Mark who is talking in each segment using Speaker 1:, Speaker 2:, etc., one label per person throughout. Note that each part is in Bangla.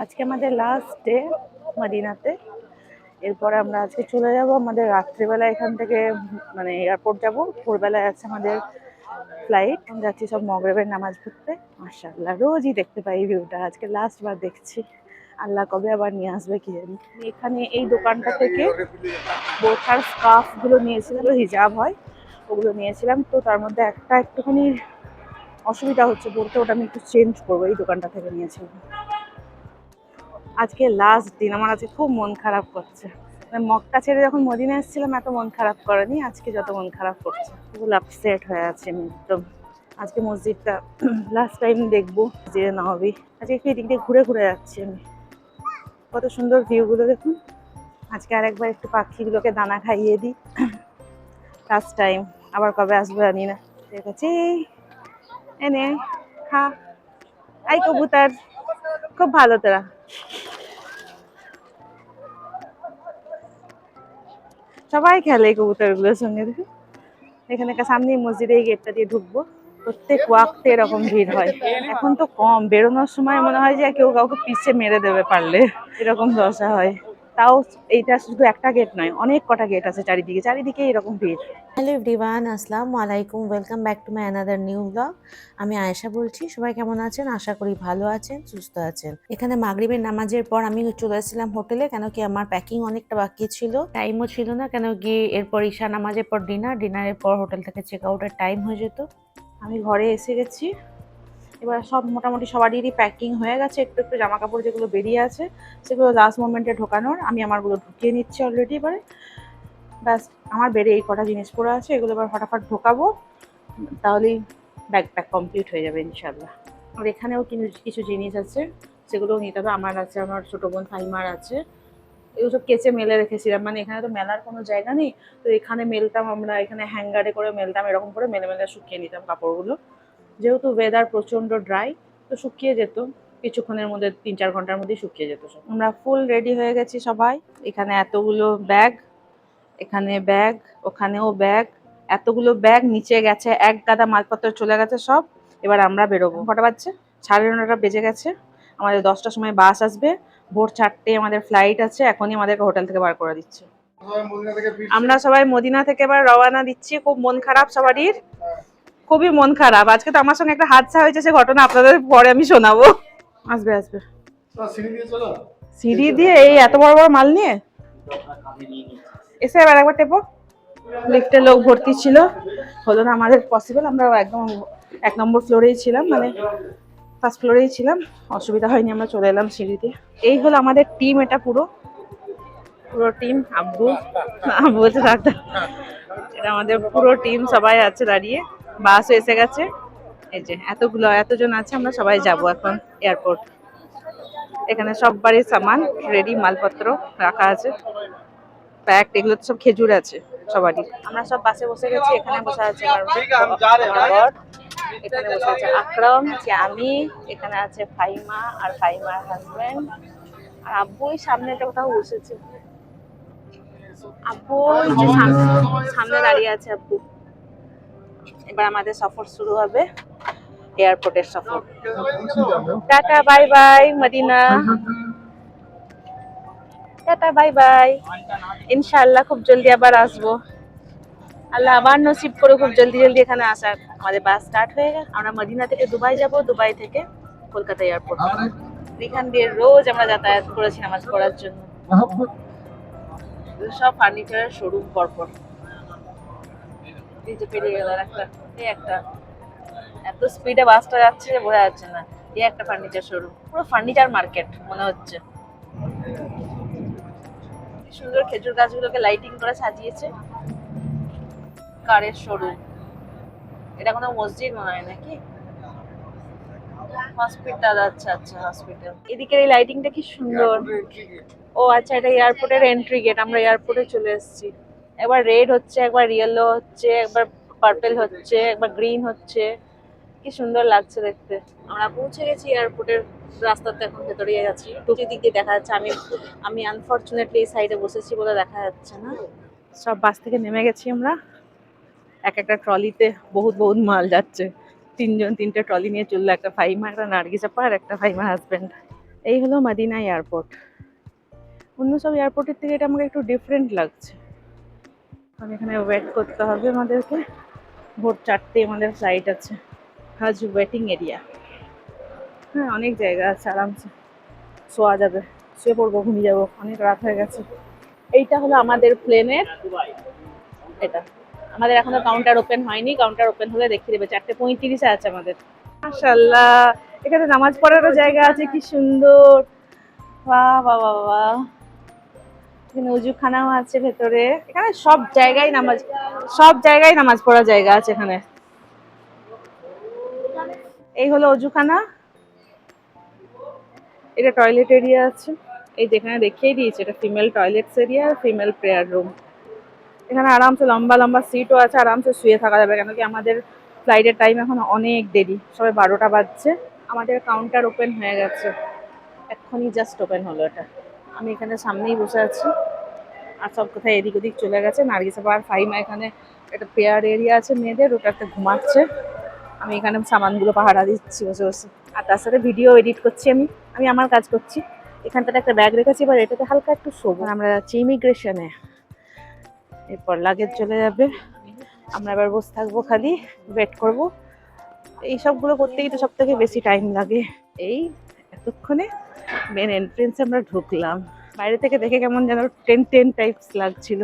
Speaker 1: আজকে আমাদের লাস্ট ডে মদিনাতে। এরপরে আমরা আজকে চলে যাব আমাদের রাত্রিবেলা এখান থেকে, মানে এয়ারপোর্ট যাব। ভোরবেলায় আছে আমাদের ফ্লাইট। যাচ্ছি সব মগরিবের নামাজ পড়তে। মাশাআল্লাহ, রোজই দেখতে পাই এই ভিউটা, আজকে লাস্ট বার দেখছি। আল্লাহ কবে আবার নিয়ে আসবে কি জানি। এখানে এই দোকানটা থেকে বোরখার স্কার্ফ গুলো নিয়েছিলাম, হিজাব হয় ওগুলো নিয়েছিলাম। তো তার মধ্যে একটা একটুখানি অসুবিধা হচ্ছে বলতে, ওটা আমি একটু চেঞ্জ করবো। এই দোকানটা থেকে নিয়েছিলাম। আজকে লাস্ট দিন, আমার আজকে খুব মন খারাপ করছে। মক্কা ছেড়ে যখন মদিনা এসেছিলাম এত মন খারাপ করেনি, আজকে যত মন খারাপ করছে। ফুল আপসেট হয়ে আছে আমি একদম। আজকে মসজিদটা লাস্ট টাইম দেখবো, যে নবী। আজকে একটু এদিক দিয়ে ঘুরে ঘুরে যাচ্ছি আমি। কত সুন্দর ভিউগুলো দেখুন। আজকে আরেকবার একটু পাখিগুলোকে দানা খাইয়ে দিই, লাস্ট টাইম। আবার কবে আসবে জানি না। ঠিক আছে, এনে খা। আই কবুতর, খুব ভালো তোরা। সবাই খেলে কবুতর গুলোর সঙ্গে। দেখুন এখানে সামনে মসজিদে এই গেটটা দিয়ে ঢুকবো। প্রত্যেক ওয়াক্তে এরকম ভিড় হয়। এখন তো কম, বেরোনোর সময় মনে হয় যে কেউ কাউকে পিছে মেরে দেবে পারলে, এরকম দশা হয়। তাও এইটা শুধু একটা গেট নয়, অনেক কটা গেট আছে চারিদিকে, চারিদিকে এরকম ভিড়।
Speaker 2: হ্যালো এভরিওয়ান, আসসালামু আলাইকুম। Welcome back to my another new blog. আমি আয়েশা বলছি। সবাই কেমন আছেন? আশা করি ভালো আছেন, সুস্থ আছেন। এখানে মাগরিবের নামাজের পর আমি চলে এসেছিলাম হোটেলে, কেন কি আমার প্যাকিং অনেকটা বাকি ছিল, টাইমও ছিল না। কেন কি এরপর ঈশা নামাজের পর ডিনারের পর হোটেল থেকে চেক আউটের টাইম হয়ে যেত।
Speaker 1: আমি ঘরে এসে গেছি। এবার সব মোটামুটি সবারই প্যাকিং হয়ে গেছে। একটু একটু জামা কাপড় যেগুলো বেরিয়ে আছে সেগুলো লাস্ট মোমেন্টে ঢোকানোর, আমি আমারগুলো ঢুকিয়ে নিচ্ছি অলরেডি। এবারে ব্যাস, আমার বেডে এই কটা জিনিস পড়ে আছে, এগুলো এবার ফটাফট ঢোকাবো, তাহলেই ব্যাগ প্যাক কমপ্লিট হয়ে যাবে ইনশাল্লাহ। আর এখানেও কিছু জিনিস আছে, সেগুলোও নিতে হবে। আমার আছে, আমার ছোটো বোন ফাইমার আছে। এগুলো সব কেচে মেলে রেখেছিলাম, মানে এখানে তো মেলার কোনো জায়গা নেই, তো এখানে মেলতাম আমরা, এখানে হ্যাঙ্গারে করে মেলতাম, এরকম করে মেলে মেলে শুকিয়ে নিতাম কাপড়গুলো। যেহেতু ওয়েদার প্রচণ্ড ড্রাই, তো শুকিয়ে যেত কিছুক্ষণের মধ্যে, 3-4 ঘন্টার মধ্যেই শুকিয়ে যেত সব। আমরা ফুল রেডি হয়ে গেছি সবাই। এখানে এতগুলো ব্যাগ, এখানে ব্যাগ, ওখানেও ব্যাগ, এতগুলো ব্যাগ নিচে গেছে, এক গাদা মালপত্র চলে গেছে সব। এবার আমরা বেরোবো। কটা বাজছে? 9:30 বেজে গেছে। আমাদের 10টার সময় বাস আসবে। ভোর 4টে আমাদের ফ্লাইট আছে। এখনই আমাদেরকে হোটেল থেকে বার করে দিচ্ছে। আমরা সবাই মদিনা থেকে এবার রওনা দিচ্ছি। খুব মন খারাপ সবারই, খুবই মন খারাপ। আজকে তো আমার সঙ্গে একটা হাদসা হয়েছে, সে ঘটনা আপনাদের পরে আমি শোনাবো। আসবে আসবে সিঁড়ি দিয়ে, এই এত বড় বড় মাল নিয়ে এসে এবার একবার টেপো। লিফটে লোক ভর্তি ছিল, হলো না আমাদের পসিবল। আমরা একদম 1 নম্বর ফ্লোরেই ছিলাম, মানে ফার্স্ট ফ্লোরেই ছিলাম। অসুবিধা হয়নি, আমরা চলে এলাম সিঁড়িতে। এই হলো আমাদের টিম, এটা পুরো পুরো টিম। আব্বু আব্বু বলছে ডাক্তার, এটা আমাদের পুরো টিম, সবাই আছে দাঁড়িয়ে। বাসও এসে গেছে। এই যে এতজন আছে, আমরা সবাই যাব এখন এয়ারপোর্ট। এখানে সব বাড়ির সামান রেডি, মালপত্র রাখা আছে প্যাকড। এগুলো তো সব খেজুর আছে সবারই। আমরা সব বাসে বসে গেছি। এখানে বসে আছে আমার বর, এখানে বসে আছে আকরাম, আমি, এখানে আছে ফাইমা আর ফাইমার হাজবেন্ড, আর আব্বু সামনেটা কোথাও বসেছে। আব্বু সামনে দাঁড়িয়ে আছে আব্বু। এবার আমাদের সফর শুরু হবে, এয়ারপোর্টের সফর। Tata bye bye Medina, tata bye bye. ইনশাআল্লাহ খুব জলদি আবার আসবো। আল্লাহ আবার নসিব করে খুব জলদি জলদি এখানে আসার। আমাদের বাস স্টার্ট হয়ে গেছে। আমরা মদিনা থেকে দুবাই যাব, দুবাই থেকে কলকাতা এয়ারপোর্ট। এখান দিয়ে রোজ আমরা যাতায়াত করেছি নামাজ পড়ার জন্য। সব ফার্নিচারের শোরুম পরপর। এই যে পেরিয়ে গেল একটা এত স্পিডে বাসটা যাচ্ছে যে বোঝা যাচ্ছে না। এই একটা ফার্নিচার শোরুম, পুরো ফার্নিচার মার্কেট মনে হচ্ছে। সুন্দর খেজুর গাছগুলোকে লাইটিং করে সাজিয়েছে। কারের শোরুম, এটা কোনো মসজিদ মনে হয় নাকি, হসপিটাল। আচ্ছা আচ্ছা, হসপিটাল। এদিকের এই লাইটিংটা কি সুন্দর। ও আচ্ছা, এটা এয়ারপোর্টের এন্ট্রি গেট। আমরা এয়ারপোর্টে চলে এসেছি। একবার রেড হচ্ছে, একবার ইয়েলো হচ্ছে, একবার পার্পল হচ্ছে, একবার গ্রিন হচ্ছে। কি সুন্দর লাগছে দেখতে। আমরা পৌঁছে গেছি এয়ারপোর্টের রাস্তাতে, এখন ভেতরে যাচ্ছি। দিক দিয়ে দেখা যাচ্ছে। আমি আনফরচুনেটলি এই সাইডে বসেছি বলে দেখা যাচ্ছে না। সব বাস থেকে নেমে গেছি আমরা। এক একটা ট্রলিতে বহুত বহুত মাল যাচ্ছে। 3জন 3টে ট্রলি নিয়ে চললো। একটা ফাইমা, একটা নার্গিস আপা আর একটা ফাইমা হাজবেন্ড। এই হলো মাদিনা এয়ারপোর্ট। অন্য সব এয়ারপোর্টের থেকে এটা আমাকে একটু ডিফারেন্ট লাগছে। কারণ এখানে ওয়েট করতে হবে আমাদেরকে। ভোর 4টে আমাদের ফ্লাইট আছে। হাজ ওয়েটিং এরিয়া। হ্যাঁ, অনেক জায়গা আছে, আরামসে শোয়া যাবে। শুয়ে পড়বো, ঘুমিয়ে যাবো, অনেক রাত হয়ে গেছে। এইটা হলো আমাদের প্লেনের, এটা আমাদের এখনো কাউন্টার ওপেন হয়নি। কাউন্টার ওপেন হলে দেখিয়ে দেবে। 4:35 আছে আমাদের। মাশাআল্লাহ, এখানে নামাজ পড়ারও জায়গা আছে, কি সুন্দর। বাহ বাহ বাহ বাহ। এখানে অজুখানাও আছে ভেতরে। এখানে সব জায়গায় নামাজ পড়ার জায়গা আছে এখানে। এই হলো অজুখানা, এটা টয়লেট এরিয়া আছে। এই যেখানে দেখিয়ে দিয়েছে, এটা ফিমেল টয়লেটস এরিয়া আর ফিমেল প্রেয়ার রুম। এখানে আরামসে লম্বা লম্বা সিটও আছে, আরামসে শুয়ে থাকা যাবে। কেন কি আমাদের ফ্লাইটের টাইম এখন অনেক দেরি, সবাই 12টা বাজছে। আমাদের কাউন্টার ওপেন হয়ে গেছে, এক্ষুনি জাস্ট ওপেন হলো এটা। আমি এখানে সামনেই বসে আছি, আর সব কোথায় এদিক ওদিক চলে গেছে। নার্গিস আর ফাহিমা এখানে একটা পেয়ার এরিয়া আছে মেয়েদের, ওটাতে ঘুমাচ্ছে। আমি এখানে সামানগুলো পাহারা দিচ্ছি বসে বসে, আর তার সাথে ভিডিও এডিট করছি। আমি আমার কাজ করছি। এখানটাতে একটা ব্যাগ রেখেছি, এবার এটাতে হালকা একটু শোবো। আমরা যাচ্ছি ইমিগ্রেশনে, এরপর লাগেজ চলে যাবে। আমরা এবার বসে থাকবো, খালি ওয়েট করবো। এই সবগুলো করতেই তো সব থেকে বেশি টাইম লাগে। এই এতক্ষণে মেন এন্ট্রেন্সে আমরা ঢুকলাম। বাইরে থেকে দেখে কেমন যেন টেন টেন টাইপস লাগছিল,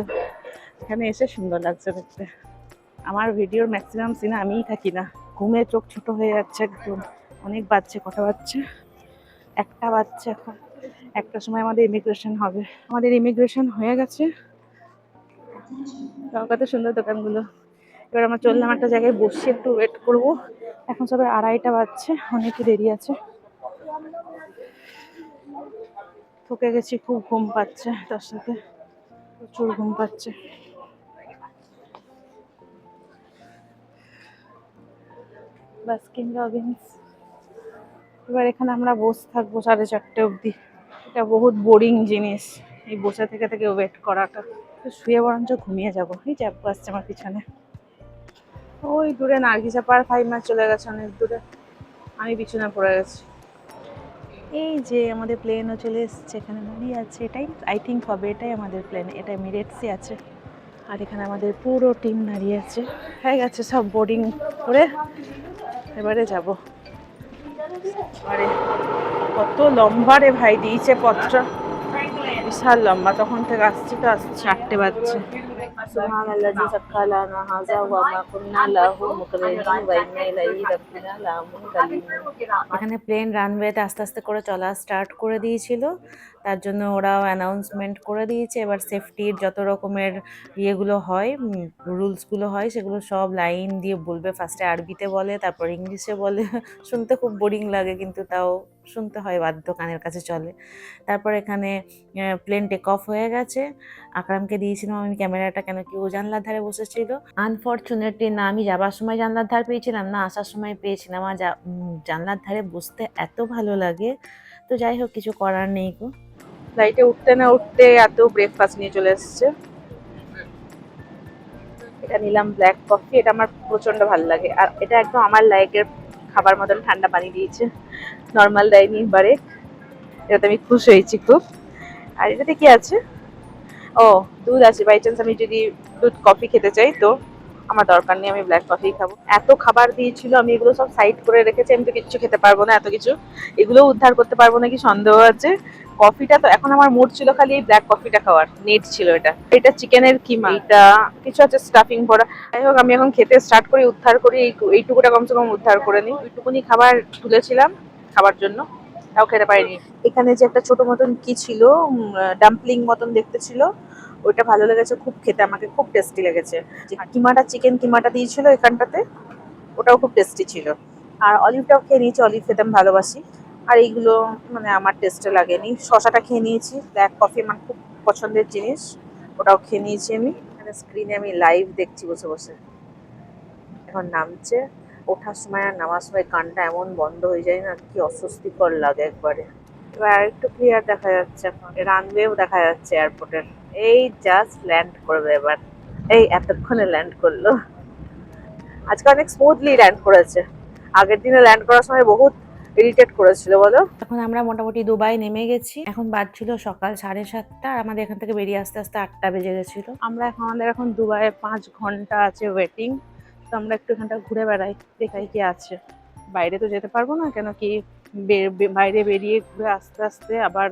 Speaker 1: এখানে এসে সুন্দর লাগছে দেখতে। আমার ভিডিওর ম্যাক্সিমাম সিনে আমিই থাকি না, ঘুমে চোখ ছোট হয়ে যাচ্ছে একদম। অনেক বাজছে, কটা বাজছে? 1টা বাজছে এখন। 1টার সময় আমাদের ইমিগ্রেশন হবে। আমাদের ইমিগ্রেশন হয়ে গেছে। কত সুন্দর দোকানগুলো। এবার আমরা চললাম একটা জায়গায়, বসে একটু ওয়েট করবো। এখন সবাই 2:30টা বাজছে, অনেকই দেরি আছে। থকে গেছি, খুব ঘুম পাচ্ছে, তার সাথে প্রচুর ঘুম পাচ্ছে। Baskin Robbins. এবার এখানে আমরা বসে থাকবো 4:30 অবধি। এটা বহুত বোরিং জিনিস, এই বসে থেকে থেকে ওয়েট করাটা। তো শুয়ে বরঞ্চ ঘুমিয়ে যাবো। এই যে আব্বু আসছে আমার পিছনে। ওই দূরে নার্গিস আপা আর ফাহিমা চলে গেছে অনেক দূরে, আমি পিছনে পড়ে গেছি। এই যে আমাদের প্লেনও চলে এসছে, এখানে দাঁড়িয়ে আছে। এটাই আই থিঙ্ক হবে, এটাই আমাদের প্লেন। এটা এমিরেটসই আছে। আর এখানে আমাদের পুরো টিম দাঁড়িয়ে আছে। হয়ে গেছে সব বোর্ডিং করে, এবারে যাব। আরে কত লম্বা রে ভাই, দিয়েছে পথটা বিশাল লম্বা। তখন থেকে আসছি তো আসছি, 8টে বাজছে। সুবহানাল্লাযী সাক্কালানা হাযা ওয়া মা কুন্না লাহু মুকরিনিন ওয়া ইন্না ইলাইহি রাব্বিনা লামুনকালিবুন।
Speaker 2: এখানে প্লেন রানওয়েতে আস্তে আস্তে করে চলা স্টার্ট করে দিয়েছিল, তার জন্য ওরাও অ্যানাউন্সমেন্ট করে দিয়েছে। এবার সেফটির যত রকমের ইয়েগুলো হয়, রুলসগুলো হয়, সেগুলো সব লাইন দিয়ে বলবে। ফার্স্টে আরবিতে বলে, তারপর ইংলিশে বলে। শুনতে খুব বোরিং লাগে, কিন্তু তাও শুনতে হয়, বাধ্য, কানের কাছে চলে। তারপর এখানে প্লেন টেক অফ হয়ে গেছে। আকরামকে দিয়েছিলাম আমি ক্যামেরাটা, কেন কি ও জানলার ধারে বসেছিল। আনফরচুনেটলি না আমি যাবার সময় জানলার ধার পেয়েছিলাম, না আসার সময় পেয়েছিলাম। আর জানলার ধারে বসতে এত ভালো লাগে। তো যাই হোক, কিছু করার নেই গো।
Speaker 1: ফ্লাইটে উঠতে না উঠতে এত ব্রেকফাস্ট নিয়ে চলে এসছে। এটা নিলাম ব্ল্যাক কফি, এটা আমার প্রচন্ড ভালো লাগে। আর এটা একদম আমার লাইকের খাবার মতন ঠান্ডা পানি দিয়েছে, নর্মাল দেয়নি এবারে। এটাতে আমি খুশি হয়েছি খুব। আর এটাতে কি আছে? ও, দুধ আছে। বাই চান্স আমি যদি দুধ কফি খেতে চাই তো আমার দরকার নেই, আমি ব্ল্যাক কফি খাবো। এত খাবার দিয়েছিল, আমি এগুলো সব সাইড করে রেখেছি। আমি তো কিচ্ছু খেতে পারবো না, এত কিছু। এগুলো উদ্ধার করতে পারবো নাকি সন্দেহ আছে। কফিটা তো এখন আমার মুড ছিল খালি এই ব্ল্যাক কফিটা খাওয়ার, নেট ছিল এটা। এটা চিকেনের কিমা, এটা কিছু আছে স্টাফিং ভরা। যাই হোক, আমি এখন খেতে স্টার্ট করি, উদ্ধার করি। এইটুকুটা কমসে কম উদ্ধার করে নিই। ওইটুকুনি খাবার তুলেছিলাম খাবার জন্য, তাও খেতে পারিনি। এখানে যে একটা ছোট মতন কি ছিল, ডাম্পলিং মতন দেখতে ছিল, ওইটা ভালো লেগেছে খুব খেতে, আমাকে খুব টেস্টি লেগেছে। যে কিমাটা, চিকেন কিমাটা দিয়েছিল এখানটাতে, ওটাও খুব টেস্টি ছিল। আর অলিভটাও খেয়ে নিয়েছি, অলিভ খেতে আমি ভালোবাসি। আর এইগুলো মানে আমার টেস্টে লাগেনি। শশাটা খেয়ে নিয়েছি, ব্ল্যাক কফি আমার খুব পছন্দের জিনিস, ওটাও খেয়ে নিয়েছি আমি। এখানে স্ক্রিনে আমি লাইভ দেখছি বসে বসে। এখন নামছে, ওঠার সময় আর নামার সময় কানটা এমন বন্ধ হয়ে যায় না, কি অস্বস্তিকর লাগে একবারে। এবার আরেকটু ক্লিয়ার দেখা যাচ্ছে, এখন রানওয়েও দেখা যাচ্ছে এয়ারপোর্টের। এই জাস্ট ল্যান্ড করবে এবার, এই এতক্ষণে ল্যান্ড করলো। আজকে অনেক স্মুথলি ল্যান্ড করেছে। আগের দিনে ল্যান্ড করার সময় বহুত ইরিটেট করেছিল বলো।
Speaker 2: এখন আমরা মোটামুটি দুবাই নেমে গেছি, এখন বাজছিল সকাল 7:30, আর আমাদের এখান থেকে বেরিয়ে আসতে আসতে 8টা বেজে গেছিল।
Speaker 1: আমাদের এখন দুবাইয়ে 5 ঘন্টা আছে ওয়েটিং। তো আমরা একটু এখানটা ঘুরে বেড়াই, দেখাই কি আছে। বাইরে তো যেতে পারবো না, কেন কি বাইরে বেরিয়ে ঘুরে আস্তে আস্তে আবার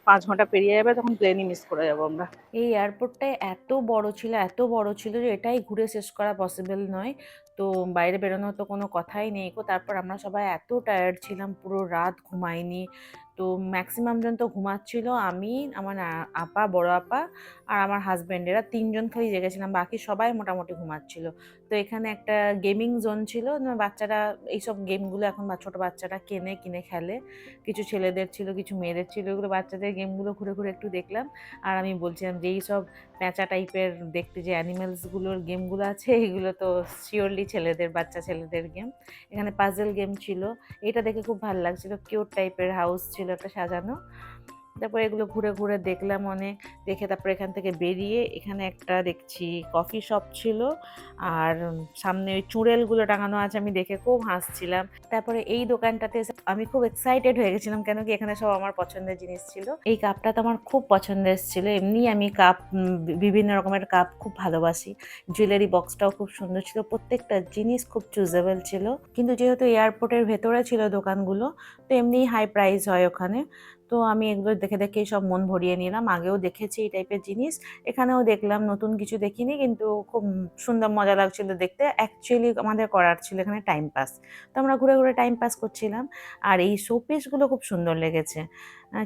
Speaker 1: 5 ঘন্টা পেরিয়ে যাবে, তখন প্লেনই মিস করে যাবো আমরা।
Speaker 2: এই এয়ারপোর্টটা এত বড় ছিল, এত বড় ছিল যে এটাই ঘুরে শেষ করা পসিবল নয়। তো বাইরে বেরোনোর তো কোনো কথাই নেই গো। তারপর আমরা সবাই এত টায়ার্ড ছিলাম, পুরো রাত ঘুমাইনি। তো ম্যাক্সিমাম জন তো ঘুমাচ্ছিল, আমি, আমার আপা, বড় আপা আর আমার হাজব্যান্ড, এরা 3জন খালি জেগেছিলাম, বাকি সবাই মোটামুটি ঘুমাচ্ছিল। তো এখানে একটা গেমিং জোন ছিল, বাচ্চারা এইসব গেমগুলো এখন ছোট বাচ্চারা কিনে কিনে খেলে। কিছু ছেলেদের ছিল, কিছু মেয়েদের ছিল। এগুলো বাচ্চাদের গেমগুলো ঘুরে ঘুরে একটু দেখলাম। আর আমি বলছিলাম যে এই সব প্যাঁচা টাইপের দেখতে যে অ্যানিমেলসগুলোর গেমগুলো আছে, এগুলো তো শিওরলি ছেলেদের, বাচ্চা ছেলেদের গেম। এখানে পাজল গেম ছিল, এটা দেখে খুব ভালো লাগছিল। কিউট টাইপের হাউস ছিল একটা সাজানো। তারপর এগুলো ঘুরে ঘুরে দেখলাম অনেক। দেখে তারপর এখান থেকে বেরিয়ে এখানে একটা দেখছি কফি শপ ছিল, আর সামনে ওই চুড়েলগুলো টাঙানো আছে, আমি দেখে খুব হাসছিলাম। তারপরে এই দোকানটাতে আমি খুব এক্সাইটেড হয়ে গেছিলাম, কেন কি এখানে সব আমার পছন্দের জিনিস ছিল। এই কাপটা তো আমার খুব পছন্দের ছিল, এমনি আমি কাপ, বিভিন্ন রকমের কাপ খুব ভালোবাসি। জুয়েলারি বক্সটাও খুব সুন্দর ছিল, প্রত্যেকটা জিনিস খুব চুজেবল ছিল। কিন্তু যেহেতু এয়ারপোর্টের ভেতরে ছিল দোকানগুলো, তো এমনি হাই প্রাইস হয় ওখানে। তো আমি এগুলো দেখে দেখেই সব মন ভরিয়ে নিলাম। আগেও দেখেছি এই টাইপের জিনিস, এখানেও দেখলাম, নতুন কিছু দেখিনি, কিন্তু খুব সুন্দর মজা লাগছিল দেখতে। অ্যাকচুয়ালি আমাদের করার ছিল এখানে টাইম পাস, তো আমরা ঘুরে ঘুরে টাইম পাস করছিলাম। আর এই শোপিসগুলো খুব সুন্দর লেগেছে,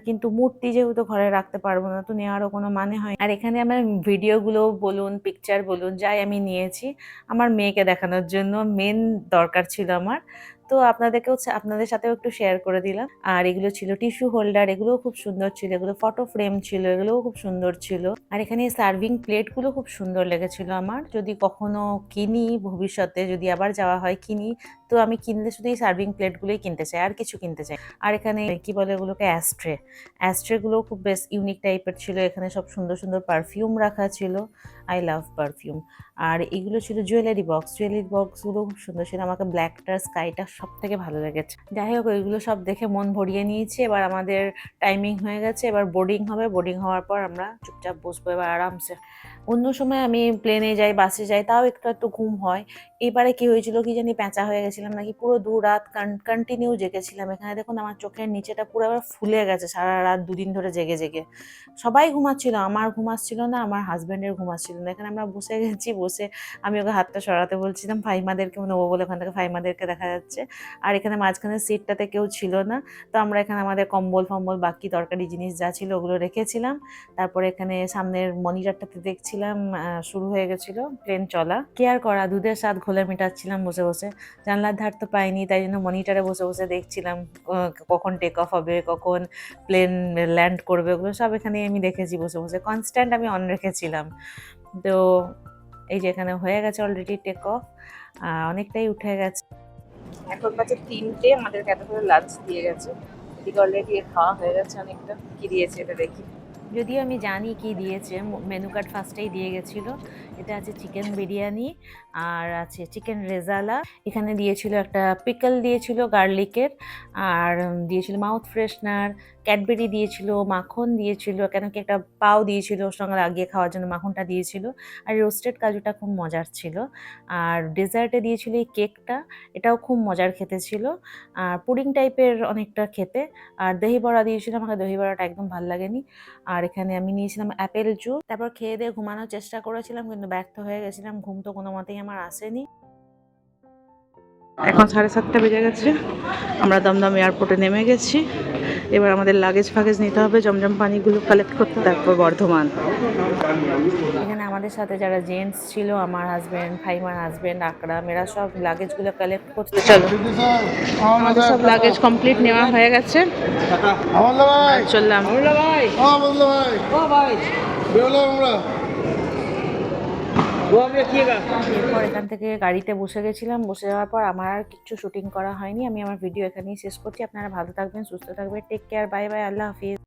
Speaker 2: কিন্তু মূর্তি যেহেতু ঘরে রাখতে পারবো না, তো নেওয়ারও কোনো মানে হয়। আর এখানে আমার ভিডিওগুলো বলুন, পিকচার বলুন, যাই আমি নিয়েছি আমার মেয়েকে দেখানোর জন্য, মেন দরকার ছিল আমার। তো আপনাদের সাথেও একটু শেয়ার করে দিলাম। আর এগুলো ছিল টিস্যু হোল্ডার, এগুলোও খুব সুন্দর ছিল, এগুলো ফটো ফ্রেম ছিল, এগুলোও খুব সুন্দর ছিল। আর এখানে সার্ভিং প্লেটগুলো খুব সুন্দর লেগেছিল আমার। যদি কখনো কিনি, ভবিষ্যতে যদি আবার যাওয়া হয় কিনি, তো আমি কিনলে শুধু এই সার্ভিং প্লেটগুলোই কিনতে চাই, আর কিছু কিনতে চাই। আর এখানে কি বলে ওগুলোকে, অ্যাস্ট্রেগুলো খুব বেশ ইউনিক টাইপের ছিল। এখানে সব সুন্দর সুন্দর পারফিউম রাখা ছিল, আই লাভ পারফিউম। আর এগুলো ছিল জুয়েলারি বক্সগুলো খুব সুন্দর ছিল। আমাকে ব্ল্যাকটা, স্কাইটা সব থেকে ভালো লেগেছে। যাই হোক, ওইগুলো সব দেখে মন ভরিয়ে নিয়েছি। এবার আমাদের টাইমিং হয়ে গেছে, এবার বোর্ডিং হবে। বোর্ডিং হওয়ার পর আমরা চুপচাপ বসবো এবার আরামসে। অন্য সময় আমি প্লেনে যাই, বাসে যাই, তাও একটু একটু ঘুম হয়। এবারে কি হয়েছিল কি জানি, প্যাঁচা হয়ে গেছিলাম নাকি, পুরো 2 রাত কন্টিনিউ জেগেছিলাম। এখানে দেখুন আমার চোখের নিচেটা পুরো এবার ফুলে গেছে, সারা রাত 2 দিন ধরে জেগে জেগে। সবাই ঘুমাচ্ছিল, আমার ঘুম আসছিল না, আমার হাজব্যান্ডের ঘুম আসছিল না। এখানে আমরা বসে গেছি, বসে আমি ওকে হাতটা সরাতে বলছিলাম, ফাইমাদেরকে নেবো বলে, ওখান থেকে ফাইমাদেরকে দেখা যাচ্ছে। আর এখানে মাঝখানে সিটটাতে কেউ ছিল না, তো আমরা এখানে আমাদের কম্বল ফম্বল, বাকি দরকারি জিনিস যা ছিল ওগুলো রেখেছিলাম। তারপরে এখানে সামনের মনিটরটাতে দেখছিলাম শুরু হয়ে গেছিল প্লেন চলা। কেয়ার করা, দুধের স্বাদ ঘোলে মেটাচ্ছিলাম বসে বসে। জানলার ধার তো পাইনি, তাই জন্য মনিটরে বসে বসে দেখছিলাম কখন টেক অফ হবে, কখন প্লেন ল্যান্ড করবে, ওগুলো সব এখানে আমি দেখেছি বসে বসে। কনস্ট্যান্ট আমি অন রেখেছিলাম। তো এই যে এখানে হয়ে গেছে অলরেডি টেক অফ, অনেকটাই উঠে গেছে।
Speaker 1: এখন বাজে 3টে, আমাদেরকে এত করে লাঞ্চ দিয়ে গেছে। এদিকে অলরেডি খাওয়া হয়ে গেছে অনেকটা। কি দিয়েছে এটা দেখি।
Speaker 2: যদিও আমি জানি কি দিয়েছে, মেনু কার্ড ফার্স্টেই দিয়ে গেছিল। এটা আছে চিকেন বিরিয়ানি, আর আছে চিকেন রেজালা। এখানে দিয়েছিল একটা পিকল, দিয়েছিল গার্লিকের, আর দিয়েছিল মাউথ ফ্রেশনার, ক্যাডবেরি দিয়েছিল, মাখন দিয়েছিল, কেন কি একটা পাও দিয়েছিল ওর সঙ্গে লাগিয়ে খাওয়ার জন্য, মাখনটা দিয়েছিল। আর রোস্টেড কাজুটা খুব মজার ছিল। আর ডেজার্টে দিয়েছিল এই কেকটা, এটাও খুব মজার খেতে ছিল, আর পুডিং টাইপের অনেকটা খেতে। আর দহি বড়া দিয়েছিল, আমাকে দহি বড়াটা একদম ভালো লাগেনি। আর এখানে আমি নিয়েছিলাম অ্যাপেল জুস। তারপর খেয়ে দিয়ে ঘুমানোর চেষ্টা করেছিলাম, কিন্তু ব্যর্থ হয়ে গেছিলাম, ঘুম তো কোনো মতেই আমার আসেনি।
Speaker 1: এখন 7:30 বেজে গেছে, আমরা দমদম এয়ারপোর্টে নেমে গেছি। এবার আমাদের লাগেজ ফাগেজ নিতে হবে, জমজম পানিগুলো কালেক্ট করতে, তারপর বর্ধমান।
Speaker 2: এখানে আমাদের সাথে যারা জেন্টস ছিল, আমার হাজবেন্ড, ফাইমার হাজবেন্ড, আকরাম, এরা সব লাগেজগুলো কালেক্ট করছে।
Speaker 1: চলো, আমাদের সব লাগেজ কমপ্লিট নেওয়া হয়ে গেছে, চললাম।
Speaker 2: এরপর এখান থেকে গাড়িতে বসে গেছিলাম। বসে যাওয়ার পর আমার আর কিচ্ছু শুটিং করা হয়নি। আমি আমার ভিডিও এখানেই শেষ করছি। আপনারা ভালো থাকবেন, সুস্থ থাকবেন, টেক কেয়ার, বাই বাই, আল্লাহ হাফিজ।